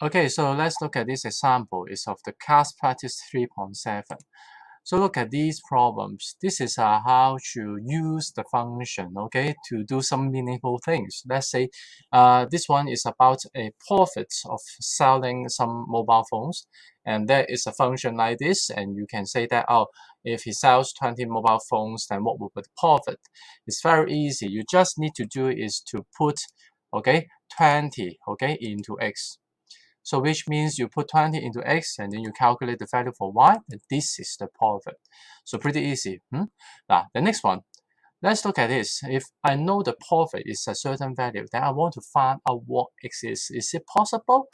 Okay, so let's look at this example. It's of the class practice 3.7. So look at these problems. This is how to use the function, okay, to do some meaningful things. Let's say this one is about a profit of selling some mobile phones. And there is a function like this. And you can say that, oh, if he sells 20 mobile phones, then what will be the profit? It's very easy. You just need to do is to put, okay, 20, okay, into x. So which means you put 20 into x and then you calculate the value for y, and this is the profit. So pretty easy. Now, the next one, let's look at this. If I know the profit is a certain value, then I want to find out what x is. Is it possible?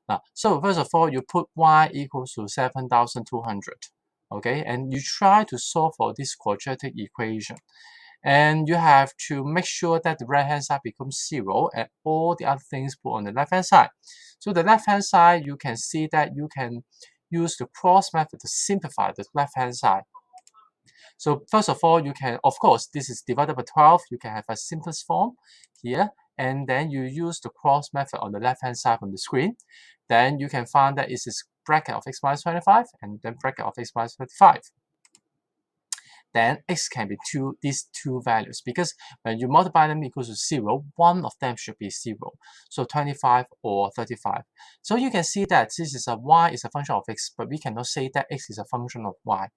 Now, so first of all, you put y equals to 7,200. Okay, and you try to solve for this quadratic equation. And you have to make sure that the right hand side becomes 0 and all the other things put on the left hand side. So the left hand side, you can see that you can use the cross method to simplify the left hand side. So first of all, you can, of course, this is divided by 12. You can have a simplest form here. And then you use the cross method on the left hand side from the screen. Then you can find that it is bracket of x minus 25 and then bracket of x minus 35. Then x can be these two values, because when you multiply them equals to 0, one of them should be 0. So 25 or 35. So you can see that this is a y is a function of x, but we cannot say that x is a function of y.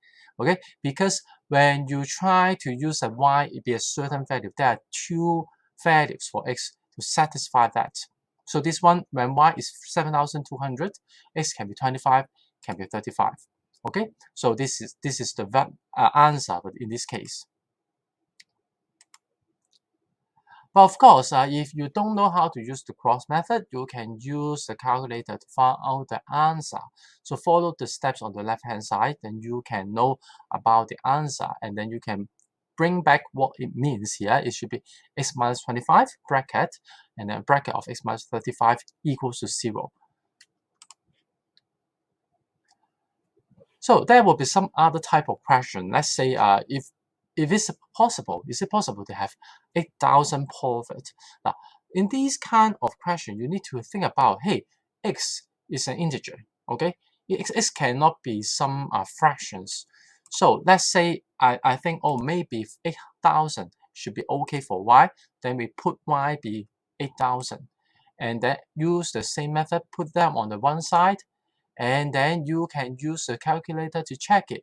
Okay, because when you try to use a y, it be a certain value. There are two values for x to satisfy that. So this one, when y is 7,200, x can be 25, can be 35. Okay, so this is the answer, but in this case. But of course, if you don't know how to use the cross method, you can use the calculator to find out the answer. So follow the steps on the left hand side, then you can know about the answer, and then you can bring back what it means here. It should be x minus 25 bracket, and then bracket of x minus 35 equals to 0. So there will be some other type of question. Let's say if it's possible, is it possible to have 8,000 profit? Now, in these kind of question, you need to think about, hey, x is an integer, okay? X cannot be some fractions. So let's say I think, oh, maybe 8,000 should be okay for y. Then we put y be 8,000. And then use the same method, put them on the one side, and then you can use the calculator to check it.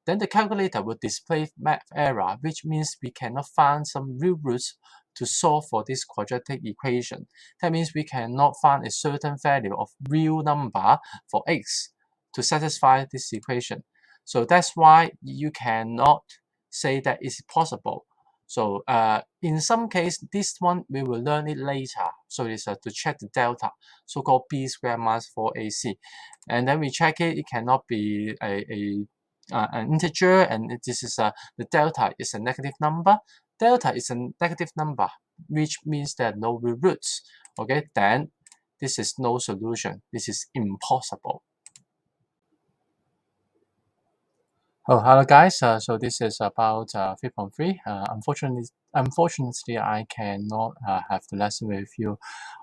Then the calculator will display math error, which means we cannot find some real roots to solve for this quadratic equation. That means we cannot find a certain value of real number for x to satisfy this equation. So that's why you cannot say that it's possible. So in some case, this one we will learn it later. So it's to check the delta, so-called b squared minus 4ac. And then we check it, it cannot be an integer, and this is the delta is a negative number. Delta is a negative number, which means there are no real roots. Okay, then this is no solution. This is impossible. Oh, hello guys. So this is about 3.3. Unfortunately, I cannot have the lesson with you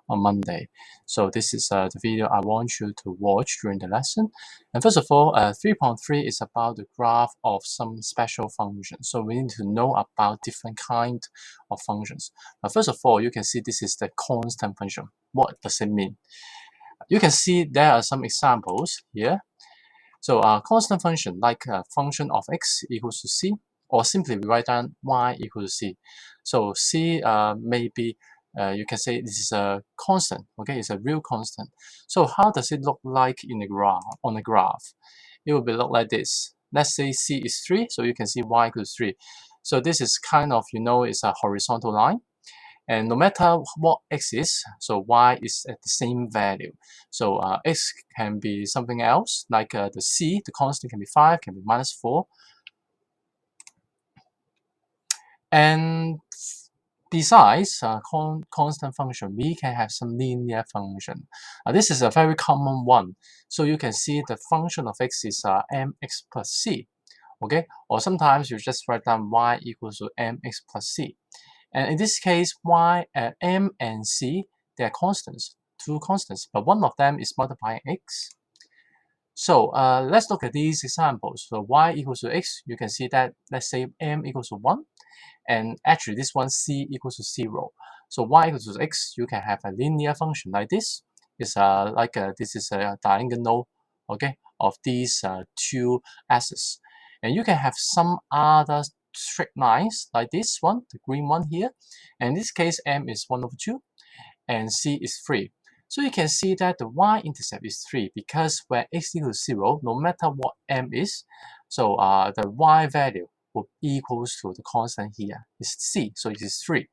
on Monday. So this is the video I want you to watch during the lesson. And first of all, 3.3 is about the graph of some special functions. So we need to know about different kind of functions. First of all, you can see this is the constant function. What does it mean? You can see there are some examples here. So a constant function like a function of x equals to c, or simply we write down y equals to c. So c maybe you can say this is a constant, okay, it's a real constant. So how does it look like in the graph, on the graph? It will be look like this. Let's say c is 3, so you can see y equals 3. So this is kind of, it's a horizontal line. And no matter what x is, so y is at the same value. So x can be something else, like the c, the constant can be 5, can be minus 4. And besides constant function, we can have some linear function. This is a very common one. So you can see the function of x is mx plus c. Okay, or sometimes you just write down y equals to mx plus c. And in this case, m and c, they are constants two constants, but one of them is multiplying x. So let's look at these examples. So y equals to x, you can see that, let's say m equals to 1, and actually this one c equals to 0. So y equals to x, you can have a linear function like this. It's this is a diagonal, okay, of these two axes. And you can have some other straight lines like this one, the green one here. And in this case, m is 1 over 2 and c is 3. So you can see that the y-intercept is 3 because when x equals 0, no matter what m is, so the y value will equals to the constant here is c, so it is 3.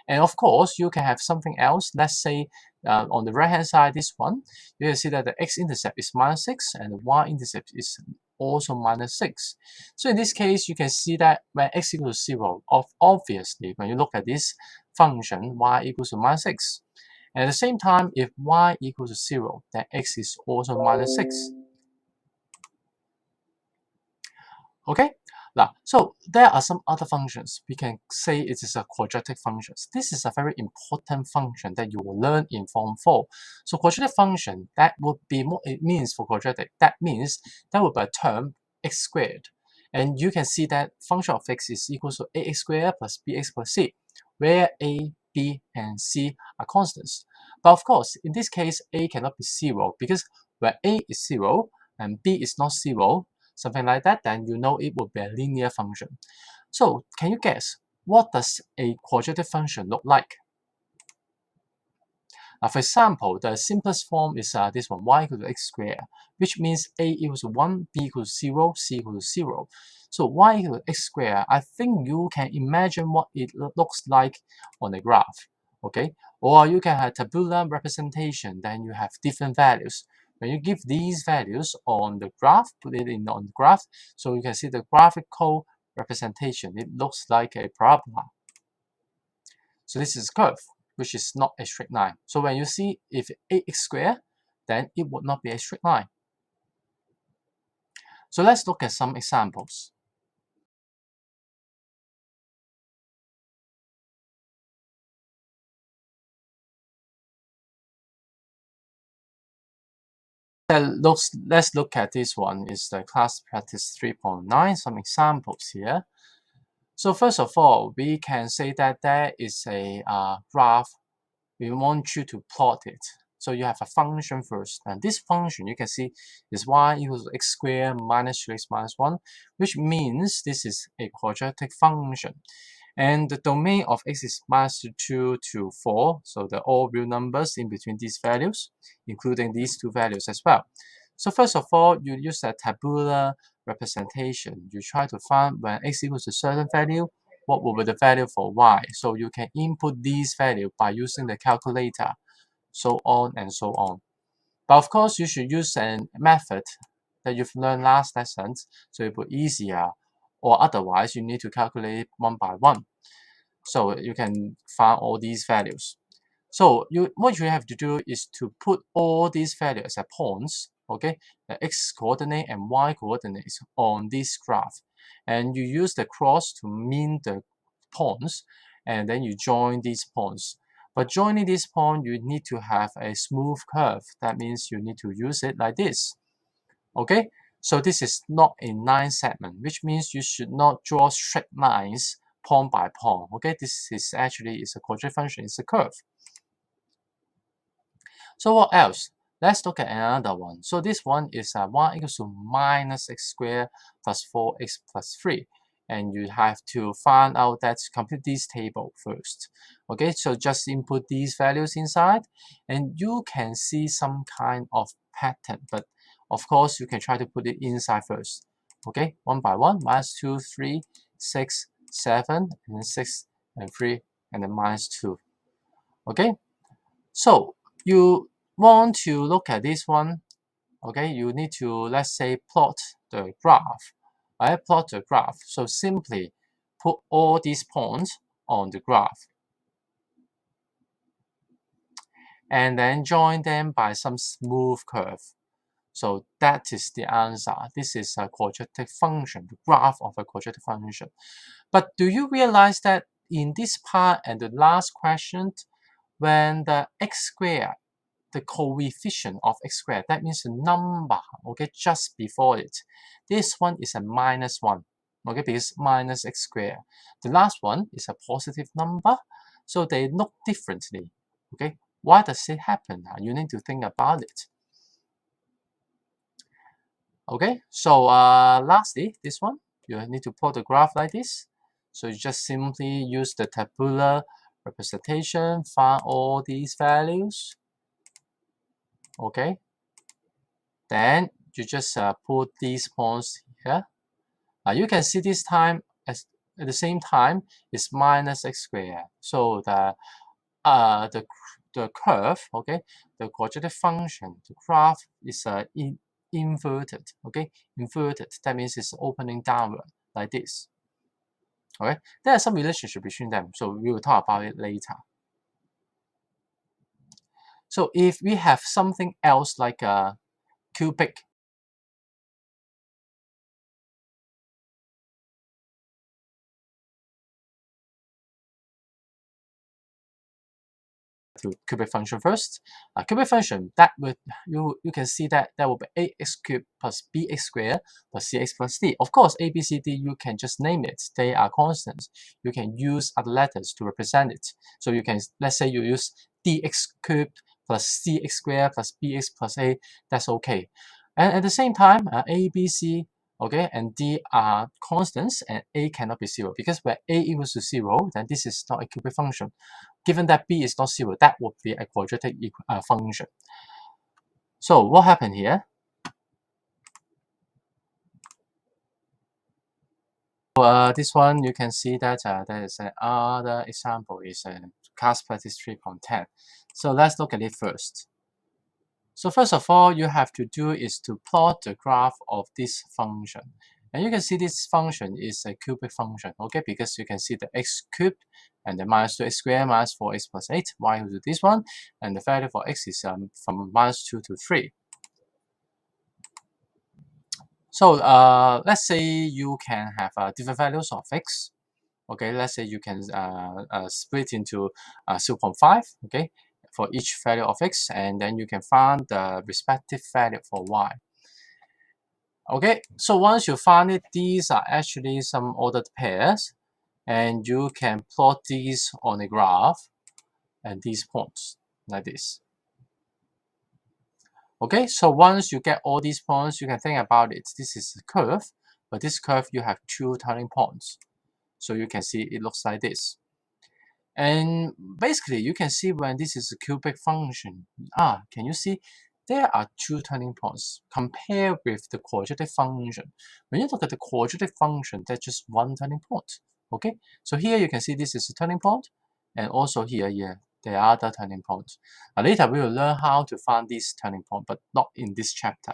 And of course, you can have something else. Let's say on the right-hand side, this one, you can see that the x-intercept is -6 and the y-intercept is also -6. So in this case, you can see that when x equals to 0, obviously, when you look at this function, y equals to -6. And at the same time, if y equals to 0, then x is also -6. Okay? Now, so there are some other functions. We can say it is a quadratic function. This is a very important function that you will learn in Form 4. So quadratic function, that would be what it means for quadratic. That means that would be a term x squared. And you can see that function of x is equal to ax squared plus bx plus c, where a, b, and c are constants. But of course, in this case, a cannot be 0 because when a is 0 and b is not 0, something like that, then you know it would be a linear function. So can you guess, what does a quadratic function look like? For example, the simplest form is this one, y equals to x squared, which means a equals to 1, b equals to 0, c equals to 0. So y equals to x squared, I think you can imagine what it looks like on a graph, okay? Or you can have tabular representation, then you have different values. When you give these values on the graph, put it in on the graph, so you can see the graphical representation. It looks like a parabola. So this is a curve, which is not a straight line. So when you see if ax squared, then it would not be a straight line. So let's look at some examples. Let's look at this one. Is the class practice 3.9, some examples here. So first of all, we can say that there is a graph. We want you to plot it. So you have a function first, and this function you can see is y equals to x squared minus 2x minus 1, which means this is a quadratic function. And the domain of x is -2 to 4, so the all real numbers in between these values, including these two values as well. So first of all, you use a tabular representation. You try to find when x equals to a certain value, what will be the value for y. So you can input these values by using the calculator, so on and so on. But of course, you should use a method that you've learned last lessons, so it will be easier. Or otherwise, you need to calculate one by one. So you can find all these values. So what you have to do is to put all these values as points, okay, the x coordinate and y coordinates on this graph. And you use the cross to mean the points, and then you join these points. But joining this point, you need to have a smooth curve. That means you need to use it like this, okay? So this is not a line segment, which means you should not draw straight lines point by point, okay? This is actually a quadratic function, it's a curve. So what else? Let's look at another one. So this one is y equals to -x squared plus 4x plus 3. And you have to find out that complete this table first. Okay, so just input these values inside and you can see some kind of pattern. But of course, you can try to put it inside first. Okay, one by one, -2, 3, 6, 7, and then 6 and 3, and then -2. Okay, so you want to look at this one, okay, you need to, let's say, plot the graph. I plot the graph. So simply put all these points on the graph and then join them by some smooth curve. So that is the answer. This is a quadratic function, the graph of a quadratic function. But do you realize that in this part and the last question, when the x squared the coefficient of x squared. That means the number, okay, just before it. This one is a -1, okay, because minus x squared. The last one is a positive number, so they look differently, okay. Why does it happen? You need to think about it. Okay, so lastly, this one, you need to plot the graph like this. So you just simply use the tabular representation, find all these values. Okay, then you just put these points here. You can see this time at the same time is minus x squared. So the curve, okay, the quadratic function, the graph is inverted, okay, inverted. That means it's opening downward like this. Okay, there are some relationship between them, so we will talk about it later. So if we have something else like a cubic to cubic function first. Cubic function, that would you can see that will be ax cubed plus bx squared plus cx plus d. Of course, a, b, c, d, you can just name it. They are constants. You can use other letters to represent it. So you can, let's say you use dx cubed plus cx squared plus bx plus a. That's okay. And at the same time, a, b, c, okay, and d are constants, and a cannot be 0 because where a equals to 0, then this is not a cubic function. Given that b is not 0, that would be a quadratic function. So what happened here? This one you can see that there is another example is class practice 3.10. So let's look at it first. So first of all, you have to do is to plot the graph of this function. And you can see this function is a cubic function, okay, because you can see the x cubed and the minus 2x squared minus 4x plus 8, y equals to this one, and the value for x is from minus 2 to 3. So let's say you can have different values of x. Okay, let's say you can split into 0.5, okay, for each value of x, and then you can find the respective value for y. Okay, so once you find it, these are actually some ordered pairs, and you can plot these on a graph and these points like this. Okay, so once you get all these points, you can think about it. This is a curve, but this curve you have two turning points. So you can see it looks like this. And basically, you can see when this is a cubic function, can you see there are two turning points compared with the quadratic function. When you look at the quadratic function, there's just one turning point. Okay, so here you can see this is a turning point, and also here, yeah, there are other turning points. Later we will learn how to find this turning point, but not in this chapter.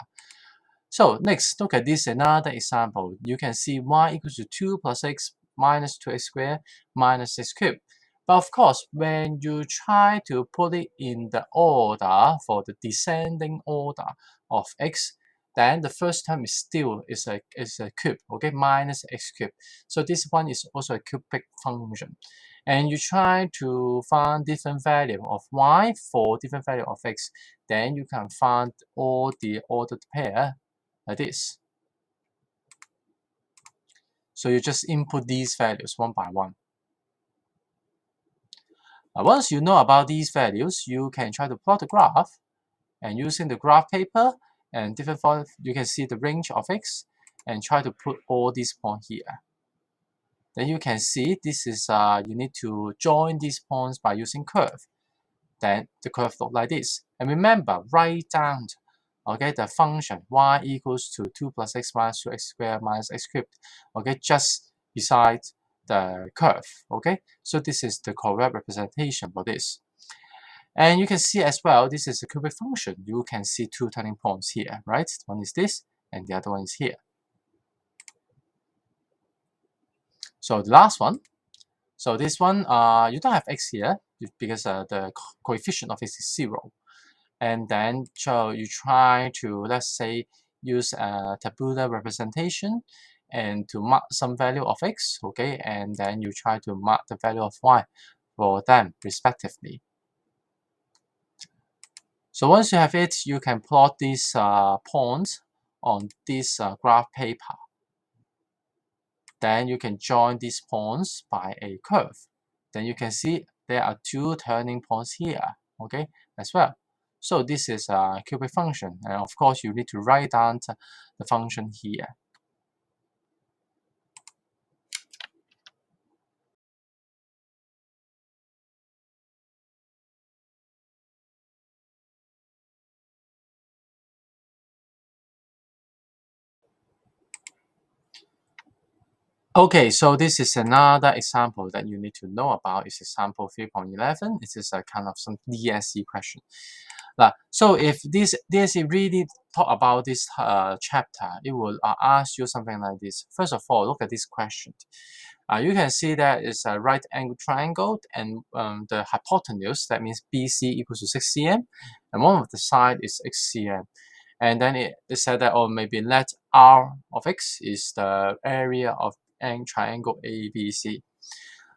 So next, look at this another example. You can see y equals to 2 plus x minus 2x squared minus x cubed. But of course, when you try to put it in the order for the descending order of x, then the first term is still is a cube, okay, minus x cubed. So this one is also a cubic function. And you try to find different value of y for different value of x, then you can find all the ordered pair like this. So you just input these values one by one. Once you know about these values, you can try to plot the graph, and using the graph paper and different form, you can see the range of x and try to put all these points here. Then you can see this is you need to join these points by using curve. Then the curve look like this. And remember, write down okay the function y equals to 2 plus x minus 2x squared minus x cubed, okay, just beside the curve. Okay, so this is the correct representation for this. And you can see as well, this is a cubic function. You can see two turning points here, right? One is this, and the other one is here. So the last one. So this one, you don't have x here because the coefficient of x is 0. And then so you try to, let's say, use a tabular representation and to mark some value of x, okay? And then you try to mark the value of y for them respectively. So once you have it, you can plot these points on this graph paper. Then you can join these points by a curve. Then you can see there are two turning points here, okay, as well. So this is a cubic function, and of course you need to write down the function here. Okay, so this is another example that you need to know about. It's example 3.11. It is a kind of some DSE question. So if this DSE really talk about this chapter, it will ask you something like this. First of all, look at this question. You can see that it's a right angle triangle, and the hypotenuse, that means BC equals to 6 cm, and one of the side is 6 cm. And then it said that, or maybe let R of X is the area of triangle ABC.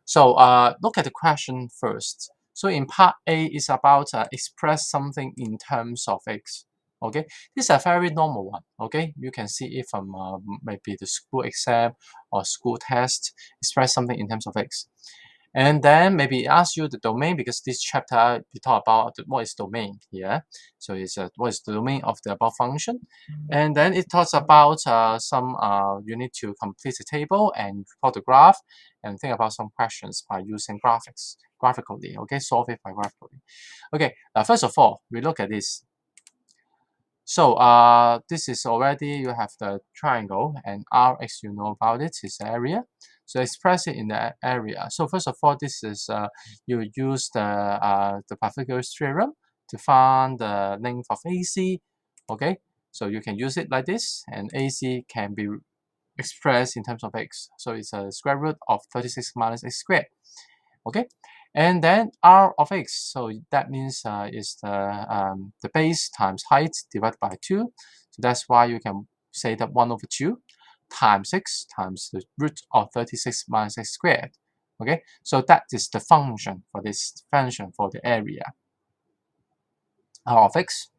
So look at the question first. So in part A is about express something in terms of X. Okay, this is a very normal one. Okay, you can see it from maybe the school exam or school test, express something in terms of X. And then maybe ask you the domain, because this chapter we talk about what is domain here. So it's what is the domain of the above function. And then it talks about you need to complete a table and plot the graph and think about some questions by using graphically. Okay, solve it by graphically. Okay, first of all, we look at this. So this is already, you have the triangle, and Rx, you know about it, is area. So express it in the area. So first of all, this is you use the Pythagoras theorem to find the length of AC. Okay, so you can use it like this, and AC can be expressed in terms of x. So it's a square root of 36 minus x squared. Okay, and then R of x, so that means is the base times height divided by 2. So that's why you can say that 1 over 2 times 6 times the root of 36 minus x squared. Okay, so that is the function for this function for the area R of x.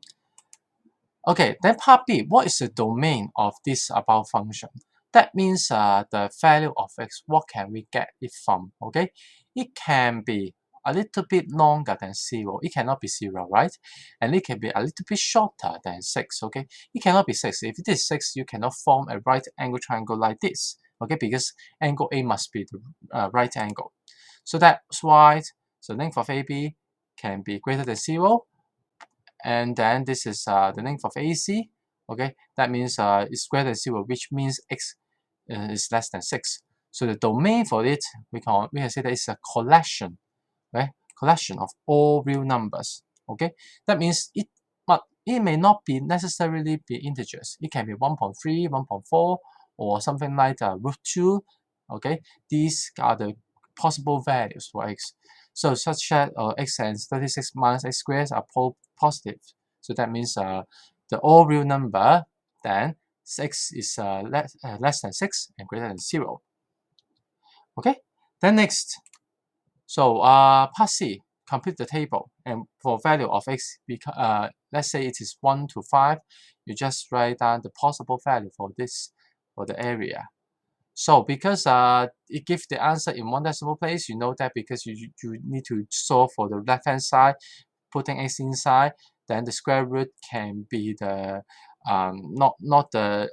Okay, then part B, what is the domain of this above function? That means the value of x, what can we get it from? Okay, it can be a little bit longer than 0. It cannot be 0, right? And it can be a little bit shorter than 6, okay? It cannot be 6. If it is 6, you cannot form a right angle triangle like this, okay? Because angle A must be the right angle. So that's why the length of AB can be greater than 0, and then this is the length of AC. Okay, that means it's greater than 0, which means x is less than 6. So the domain for it, we can say that it's a collection, right? Collection of all real numbers. Okay, that means it may not be necessarily be integers. It can be 1.3, 1.4, or something like root 2. Okay, these are the possible values for x. So such that x and 36 minus x squared are positive. So that means the all real number, then x is less than 6 and greater than 0. Okay, then next, so part C, complete the table, and for value of x, let's say it is 1 to 5, you just write down the possible value for this, for the area. So because it gives the answer in one decimal place, you know that because you need to solve for the left hand side, putting x inside, then the square root can be the not the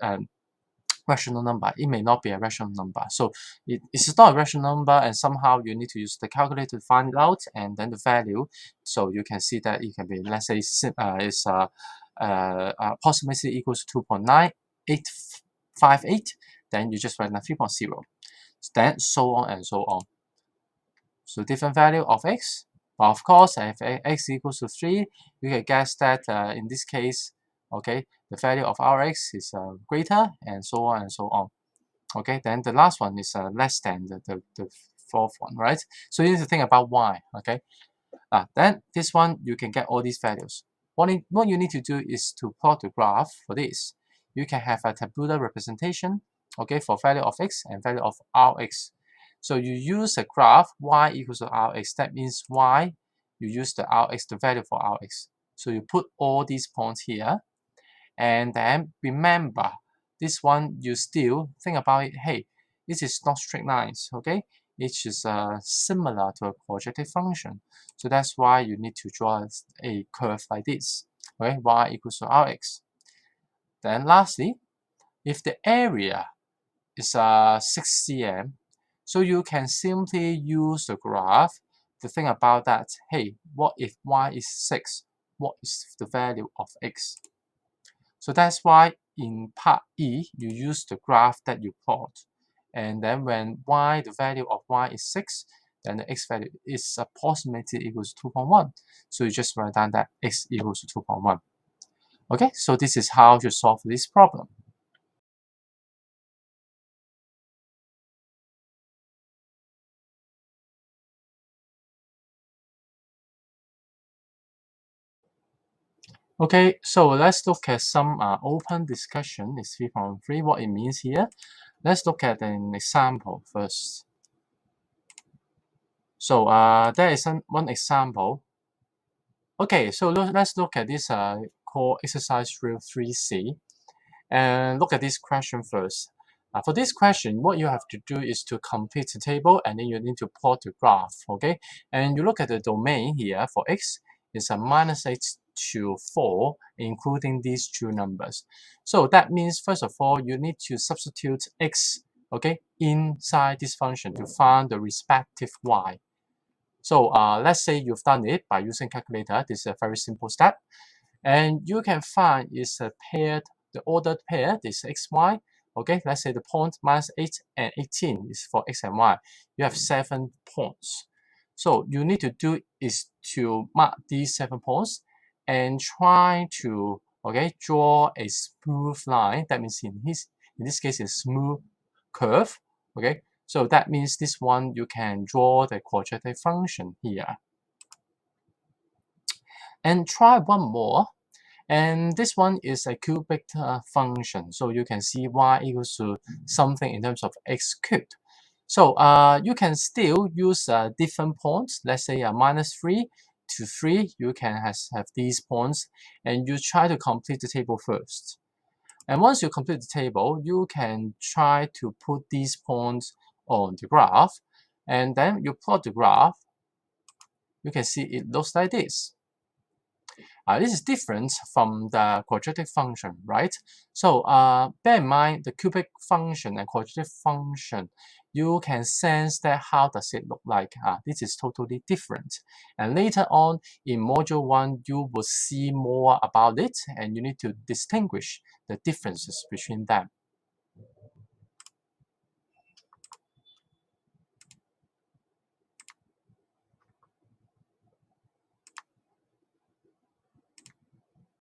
rational number. It may not be a rational number. So it's not a rational number, and somehow you need to use the calculator to find it out, and then the value. So you can see that it can be, let's say, is approximately equals to 2.9858. Then you just write down 3.0. Then so on and so on. So different value of x. But of course, if x equals to 3, you can guess that in this case, okay, the value of Rx is greater, and so on and so on. Okay, then the last one is less than the fourth one, right? So you need to think about why, okay? Then this one, you can get all these values. What you need to do is to plot the graph for this. You can have a tabular representation, okay, for value of x and value of Rx. So you use a graph y equals to Rx. That means y, you use the Rx, the value for Rx. So you put all these points here, and then remember this one, you still think about it. Hey, this is not straight lines, okay? It is similar to a quadratic function. So that's why you need to draw a curve like this, okay? Y equals to Rx. Then lastly, if the area is 6 cm, so you can simply use the graph to think about that. Hey, what if y is 6? What is the value of x? So that's why in part E, you use the graph that you plot. And then when y, the value of y is 6, then the x value is approximately equals to 2.1. So you just write down that x equals to 2.1. Okay, so this is how to solve this problem. Okay, so let's look at some open discussion. It's 3.3, what it means here. Let's look at an example first. So there is one example. Okay, so let's look at this core exercise drill 3C and look at this question first. For this question, what you have to do is to complete the table and then you need to plot the graph, okay? And you look at the domain here for x is a -8 to 4, including these two numbers. So that means, first of all, you need to substitute x, okay, inside this function to find the respective y. So let's say you've done it by using calculator. This is a very simple step. And you can find is a paired, the ordered pair, this x, y. Okay, let's say the point -8 and 18 is for x and y. You have 7 points. So you need to do is to mark these 7 points and try to, okay, draw a smooth line. That means in this case, a smooth curve. Okay, so that means this one you can draw the quadratic function here. And try one more. And this one is a cubic function. So you can see y equals to something in terms of x cubed. So you can still use different points. Let's say -3 to 3, you can have these points. And you try to complete the table first. And once you complete the table, you can try to put these points on the graph. And then you plot the graph. You can see it looks like this. This is different from the quadratic function, right? So bear in mind the cubic function and quadratic function, you can sense that how does it look like. This is totally different. And later on in module 1, you will see more about it and you need to distinguish the differences between them.